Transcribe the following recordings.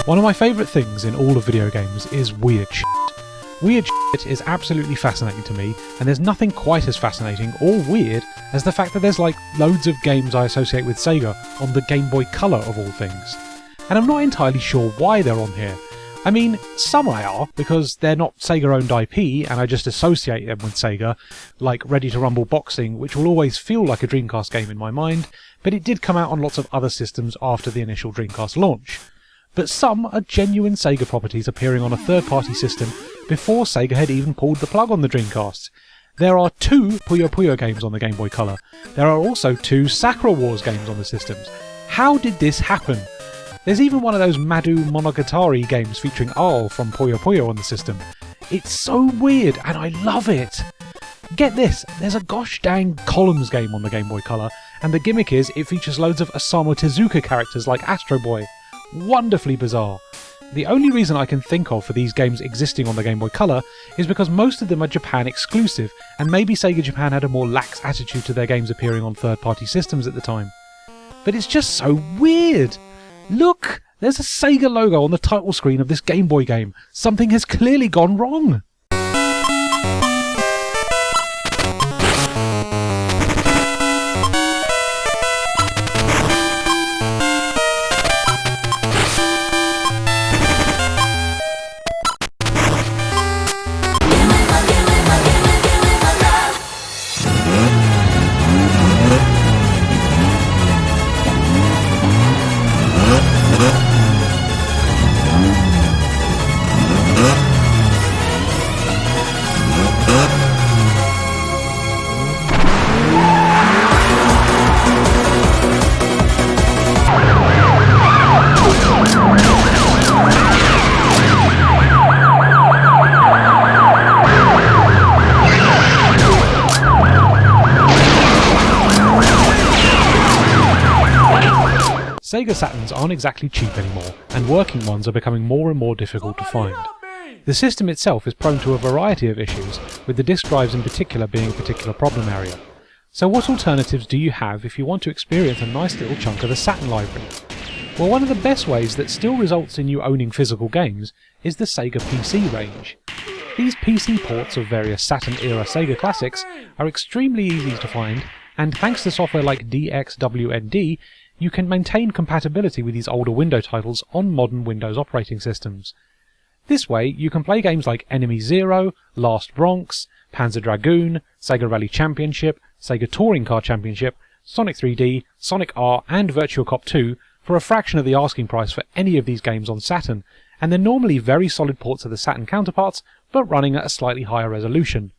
One of my favourite things in all of video games is weird shit. Weird shit is absolutely fascinating to me, and there's nothing quite as fascinating or weird as the fact that there's like loads of games I associate with Sega on the Game Boy Color of all things. And I'm not entirely sure why they're on here. I mean, some I are, because they're not Sega-owned IP, and I just associate them with Sega, like Ready to Rumble Boxing, which will always feel like a Dreamcast game in my mind, but it did come out on lots of other systems after the initial Dreamcast launch. But some are genuine Sega properties appearing on a third-party system before Sega had even pulled the plug on the Dreamcast. There are 2 Puyo Puyo games on the Game Boy Color. There are also 2 Sakura Wars games on the systems. How did this happen? There's even one of those Madu Monogatari games featuring Aal from Puyo Puyo on the system. It's so weird, and I love it! Get this, there's a gosh dang Columns game on the Game Boy Color, and the gimmick is it features loads of Osamu Tezuka characters like Astro Boy. Wonderfully bizarre. The only reason I can think of for these games existing on the Game Boy Color is because most of them are Japan exclusive, and maybe Sega Japan had a more lax attitude to their games appearing on third-party systems at the time. But it's just so weird! Look! There's a Sega logo on the title screen of this Game Boy game. Something has clearly gone wrong! Sega Saturns aren't exactly cheap anymore, and working ones are becoming more and more difficult to find. The system itself is prone to a variety of issues, with the disk drives in particular being a particular problem area. So what alternatives do you have if you want to experience a nice little chunk of the Saturn library? Well, one of the best ways that still results in you owning physical games is the Sega PC range. These PC ports of various Saturn-era Sega classics are extremely easy to find, and thanks to software like DXWND, you can maintain compatibility with these older Windows titles on modern Windows operating systems. This way, you can play games like Enemy Zero, Last Bronx, Panzer Dragoon, Sega Rally Championship, Sega Touring Car Championship, Sonic 3D, Sonic R and Virtua Cop 2 for a fraction of the asking price for any of these games on Saturn, and they're normally very solid ports of the Saturn counterparts, but running at a slightly higher resolution.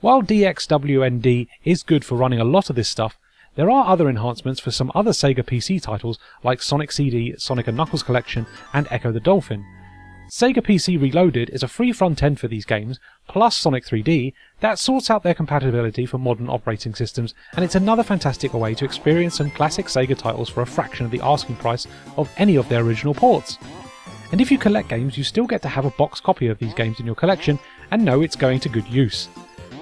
While DXWND is good for running a lot of this stuff, there are other enhancements for some other Sega PC titles like Sonic CD, Sonic & Knuckles Collection, and Echo the Dolphin. Sega PC Reloaded is a free front end for these games, plus Sonic 3D, that sorts out their compatibility for modern operating systems, and it's another fantastic way to experience some classic Sega titles for a fraction of the asking price of any of their original ports. And if you collect games, you still get to have a box copy of these games in your collection and know it's going to good use.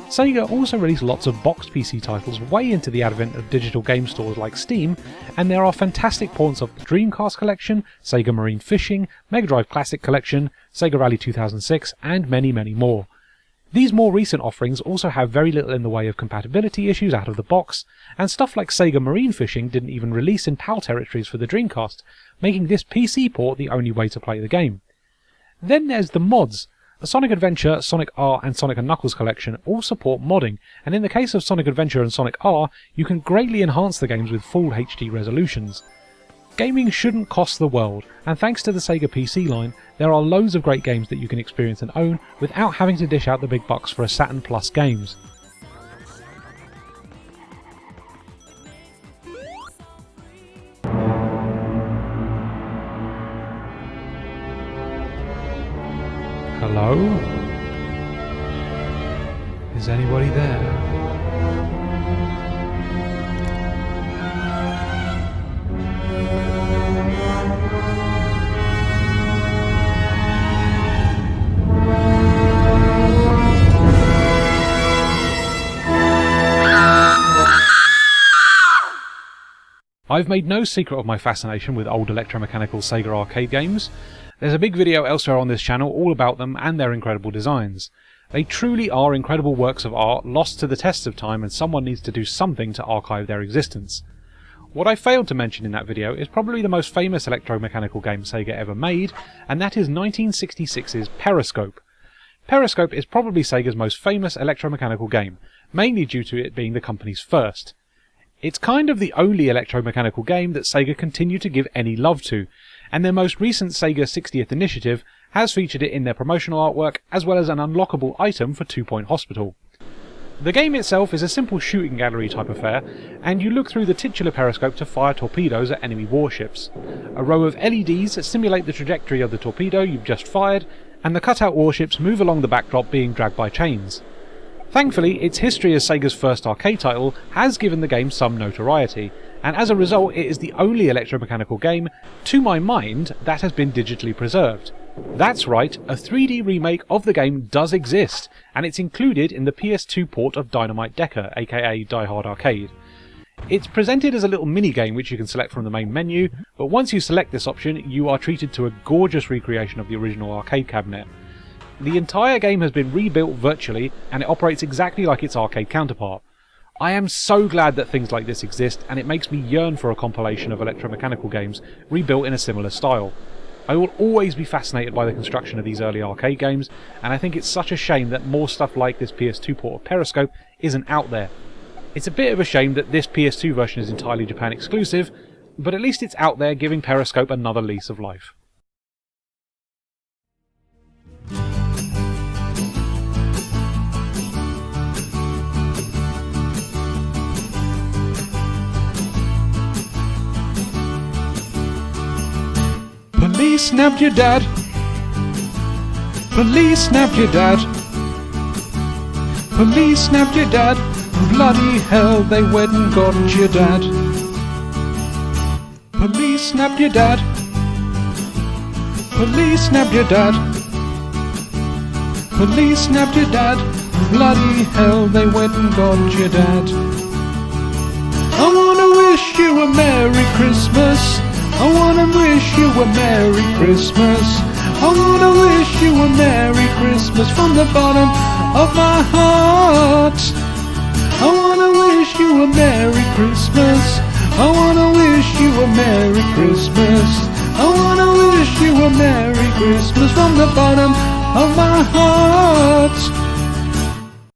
Sega also released lots of boxed PC titles way into the advent of digital game stores like Steam, and there are fantastic ports of the Dreamcast Collection, Sega Marine Fishing, Mega Drive Classic Collection, Sega Rally 2006, and many, many more. These more recent offerings also have very little in the way of compatibility issues out of the box, and stuff like Sega Marine Fishing didn't even release in PAL territories for the Dreamcast, making this PC port the only way to play the game. Then there's the mods. The Sonic Adventure, Sonic R and Sonic & Knuckles collection all support modding, and in the case of Sonic Adventure and Sonic R, you can greatly enhance the games with full HD resolutions. Gaming shouldn't cost the world, and thanks to the Sega PC line, there are loads of great games that you can experience and own without having to dish out the big bucks for a Saturn Plus games. Hello? Is anybody there? I've made no secret of my fascination with old electromechanical Sega arcade games, There's a big video elsewhere on this channel all about them and their incredible designs. They truly are incredible works of art lost to the tests of time, and someone needs to do something to archive their existence. What I failed to mention in that video is probably the most famous electromechanical game Sega ever made, and that is 1966's Periscope. Periscope is probably Sega's most famous electromechanical game, mainly due to it being the company's first. It's kind of the only electromechanical game that Sega continue to give any love to, and their most recent Sega 60th initiative has featured it in their promotional artwork, as well as an unlockable item for 2 Point Hospital. The game itself is a simple shooting gallery type affair, and you look through the titular periscope to fire torpedoes at enemy warships. A row of LEDs simulate the trajectory of the torpedo you've just fired, and the cutout warships move along the backdrop being dragged by chains. Thankfully, its history as Sega's first arcade title has given the game some notoriety, and as a result it is the only electromechanical game, to my mind, that has been digitally preserved. That's right, a 3D remake of the game does exist, and it's included in the PS2 port of Dynamite Decker, aka Die Hard Arcade. It's presented as a little mini-game which you can select from the main menu, but once you select this option you are treated to a gorgeous recreation of the original arcade cabinet. The entire game has been rebuilt virtually, and it operates exactly like its arcade counterpart. I am so glad that things like this exist, and it makes me yearn for a compilation of electromechanical games rebuilt in a similar style. I will always be fascinated by the construction of these early arcade games, and I think it's such a shame that more stuff like this PS2 port of Periscope isn't out there. It's a bit of a shame that this PS2 version is entirely Japan exclusive, but at least it's out there giving Periscope another lease of life. Police nabbed your dad. Police nabbed your dad. Police nabbed your dad. Bloody hell, they went and got your dad. Police nabbed your dad. Police nabbed your dad. Police nabbed your dad. Bloody hell, they went and got your dad. I wanna wish you a Merry Christmas. I wanna wish you a Merry Christmas. I wanna wish you a Merry Christmas from the bottom of my heart. I wanna wish you a Merry Christmas. I wanna wish you a Merry Christmas. I wanna wish you a Merry Christmas from the bottom of my heart.